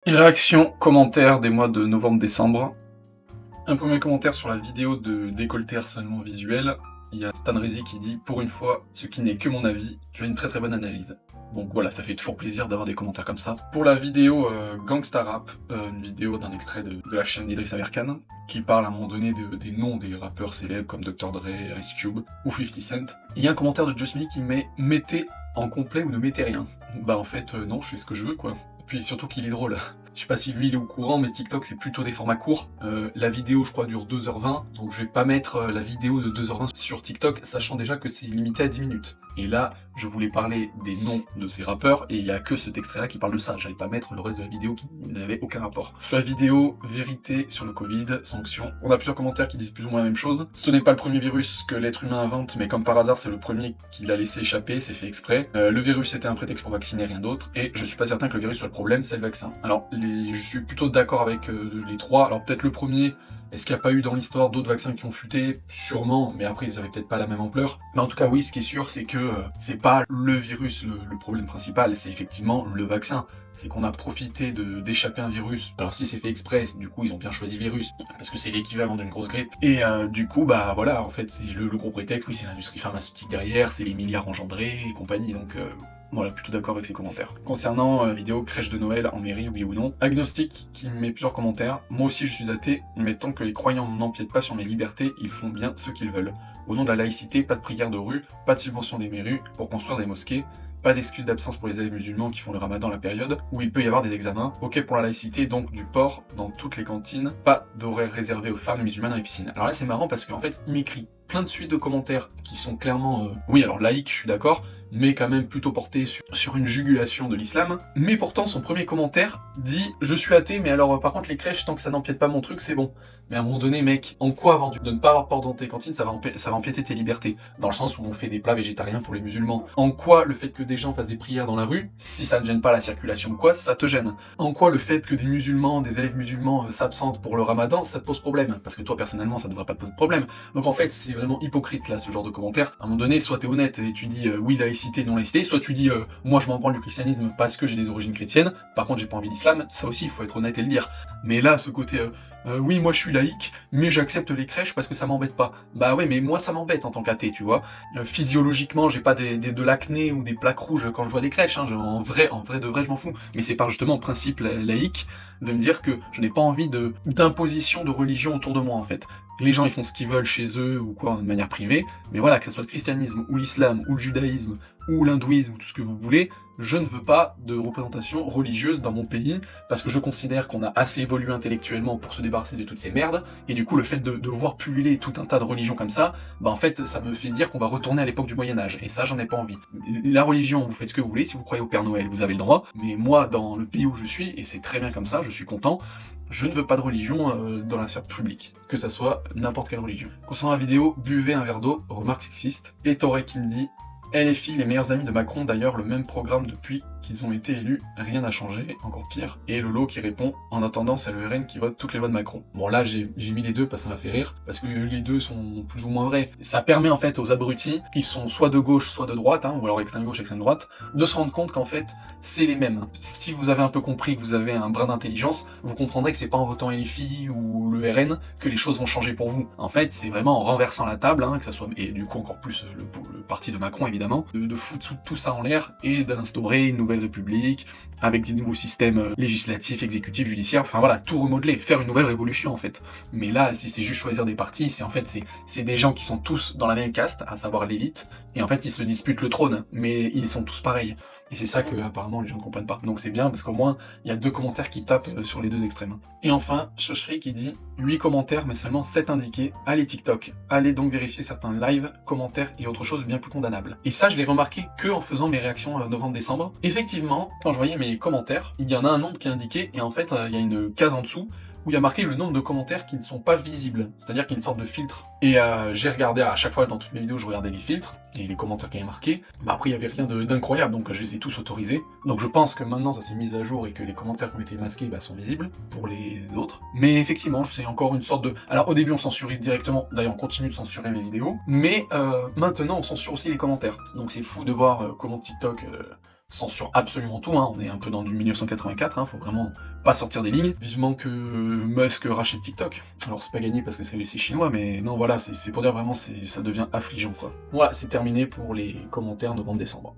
Réaction, commentaire des mois de novembre-décembre. Un premier commentaire sur la vidéo de décolleté harcèlement visuel. Il y a Stan Rezi qui dit « Pour une fois, ce qui n'est que mon avis, tu as une très très bonne analyse ». Donc voilà, ça fait toujours plaisir d'avoir des commentaires comme ça. Pour la vidéo Gangsta Rap, une vidéo d'un extrait de la chaîne d'Idriss Aberkan, qui parle à un moment donné des noms des rappeurs célèbres comme Dr. Dre, Ice Cube ou 50 Cent. Il y a un commentaire de Just Me qui met « Mettez en complet ou ne mettez rien ». Bah en fait, non, je fais ce que je veux quoi. Puis surtout qu'il est drôle. Je sais pas si lui il est au courant, mais TikTok c'est plutôt des formats courts. La vidéo je crois dure 2h20, donc je vais pas mettre la vidéo de 2h20 sur TikTok, sachant déjà que c'est limité à 10 minutes. Et là, je voulais parler des noms de ces rappeurs, et il y a que cet extrait-là qui parle de ça. J'allais pas mettre le reste de la vidéo qui n'avait aucun rapport. Sur la vidéo, vérité sur le Covid, sanctions. On a plusieurs commentaires qui disent plus ou moins la même chose. Ce n'est pas le premier virus que l'être humain invente, mais comme par hasard, c'est le premier qui l'a laissé échapper, c'est fait exprès. Le virus était un prétexte pour vacciner, rien d'autre, et je suis pas certain que le virus soit le problème, c'est le vaccin. Alors, je suis plutôt d'accord avec les trois. Alors peut-être le premier, est-ce qu'il n'y a pas eu dans l'histoire d'autres vaccins qui ont fuité? Sûrement, mais après ils avaient peut-être pas la même ampleur. Mais en tout cas oui, ce qui est sûr, c'est que c'est pas le virus le problème principal, c'est effectivement le vaccin. C'est qu'on a profité d'échapper un virus. Alors si c'est fait exprès, du coup ils ont bien choisi le virus, parce que c'est l'équivalent d'une grosse grippe. Et du coup, bah voilà, en fait c'est le gros prétexte, oui c'est l'industrie pharmaceutique derrière, c'est les milliards engendrés et compagnie, donc... Voilà, plutôt d'accord avec ses commentaires. Concernant vidéo crèche de Noël en mairie, oui ou non, agnostique qui met plusieurs commentaires. Moi aussi je suis athée, mais tant que les croyants n'empiètent pas sur mes libertés, ils font bien ce qu'ils veulent. Au nom de la laïcité, pas de prière de rue, pas de subvention des mairies pour construire des mosquées, pas d'excuse d'absence pour les élèves musulmans qui font le ramadan à la période où il peut y avoir des examens. Ok pour la laïcité, donc du porc dans toutes les cantines, pas d'horaire réservé aux femmes musulmanes dans les piscines. Alors là c'est marrant parce qu'en fait il m'écrit plein de suites de commentaires qui sont clairement, oui alors laïques, je suis d'accord, mais quand même plutôt portés sur une jugulation de l'islam. Mais pourtant son premier commentaire dit « Je suis athée, mais alors par contre les crèches, tant que ça n'empiète pas mon truc, c'est bon ». Mais à un moment donné, mec, en quoi avoir de ne pas avoir porc dans tes cantines, ça va empiéter tes libertés? Dans le sens où on fait des plats végétariens pour les musulmans. En quoi le fait que des gens fassent des prières dans la rue, si ça ne gêne pas la circulation ou quoi, ça te gêne? En quoi le fait que des musulmans, des élèves musulmans s'absentent pour le ramadan, ça te pose problème? Parce que toi personnellement, ça ne devrait pas te poser de problème. Donc en fait, c'est vraiment hypocrite là, ce genre de commentaires. À un moment donné, soit t'es honnête et tu dis oui laïcité, non laïcité, soit tu dis moi je m'en branle du christianisme parce que j'ai des origines chrétiennes, par contre j'ai pas envie d'islam, ça aussi il faut être honnête et le dire. Mais là, ce côté oui, moi je suis laïque, mais j'accepte les crèches parce que ça m'embête pas. Bah ouais, mais moi ça m'embête en tant qu'athée, tu vois. Physiologiquement, j'ai pas de l'acné ou des plaques rouges quand je vois des crèches, hein. En vrai de vrai, je m'en fous. Mais c'est par justement principe laïque de me dire que je n'ai pas envie d'imposition de religion autour de moi, en fait. Les gens, ils font ce qu'ils veulent chez eux ou quoi, de manière privée, mais voilà, que ce soit le christianisme, ou l'islam, ou le judaïsme, ou l'hindouisme, ou tout ce que vous voulez, je ne veux pas de représentation religieuse dans mon pays, parce que je considère qu'on a assez évolué intellectuellement pour se débarrasser de toutes ces merdes, et du coup, le fait de voir pulluler tout un tas de religions comme ça, bah en fait, ça me fait dire qu'on va retourner à l'époque du Moyen-Âge, et ça, j'en ai pas envie. La religion, vous faites ce que vous voulez, si vous croyez au Père Noël, vous avez le droit, mais moi, dans le pays où je suis, et c'est très bien comme ça, je suis content, je ne veux pas de religion dans la sphère publique, que ça soit n'importe quelle religion. Concernant la vidéo, buvez un verre d'eau, remarque sexiste, et Toré qui me dit LFI, les meilleurs amis de Macron, d'ailleurs, le même programme depuis qu'ils ont été élus, rien n'a changé, encore pire. Et Lolo qui répond, en attendant, c'est le RN qui vote toutes les lois de Macron. Bon là, j'ai mis les deux parce que ça m'a fait rire, parce que les deux sont plus ou moins vrais. Ça permet en fait aux abrutis, qui sont soit de gauche, soit de droite, hein, ou alors extrême gauche, extrême droite, de se rendre compte qu'en fait, c'est les mêmes. Si vous avez un peu compris, que vous avez un brin d'intelligence, vous comprendrez que c'est pas en votant LFI ou le RN que les choses vont changer pour vous. En fait, c'est vraiment en renversant la table, hein, que ça soit, et du coup encore plus le parti de Macron évidemment, de foutre tout ça en l'air et d'instaurer une nouvelle république, avec des nouveaux systèmes législatifs, exécutifs, judiciaires, enfin voilà, tout remodeler, faire une nouvelle révolution en fait. Mais là, si c'est juste choisir des partis, c'est en fait, c'est des gens qui sont tous dans la même caste, à savoir l'élite, et en fait ils se disputent le trône, mais ils sont tous pareils. Et c'est ça que apparemment les gens ne comprennent pas. Donc c'est bien, parce qu'au moins, il y a 2 commentaires qui tapent sur les 2 extrêmes. Et enfin, Chocherie qui dit 8 commentaires, mais seulement 7 indiqués. Allez TikTok, allez donc vérifier certains lives, commentaires et autre chose bien plus condamnables. Et ça, je l'ai remarqué que en faisant mes réactions novembre-décembre. Effectivement, quand je voyais mes commentaires, il y en a un nombre qui est indiqué, et en fait, il y a une case en dessous, où il y a marqué le nombre de commentaires qui ne sont pas visibles, c'est-à-dire qu'il y a une sorte de filtre. Et j'ai regardé à chaque fois dans toutes mes vidéos, je regardais les filtres, et les commentaires qui avaient marqué, bah après il y avait rien d'incroyable, donc je les ai tous autorisés. Donc je pense que maintenant ça s'est mis à jour et que les commentaires qui ont été masqués bah, sont visibles pour les autres. Mais effectivement, c'est encore une sorte de... Alors au début on censurait directement, d'ailleurs on continue de censurer mes vidéos, mais maintenant on censure aussi les commentaires. Donc c'est fou de voir comment TikTok... censure absolument tout, hein, on est un peu dans du 1984, hein, faut vraiment pas sortir des lignes. Vivement que Musk rachète TikTok. Alors c'est pas gagné parce que c'est chinois, mais non voilà, c'est pour dire vraiment, ça devient affligeant quoi. Voilà, c'est terminé pour les commentaires novembre-décembre.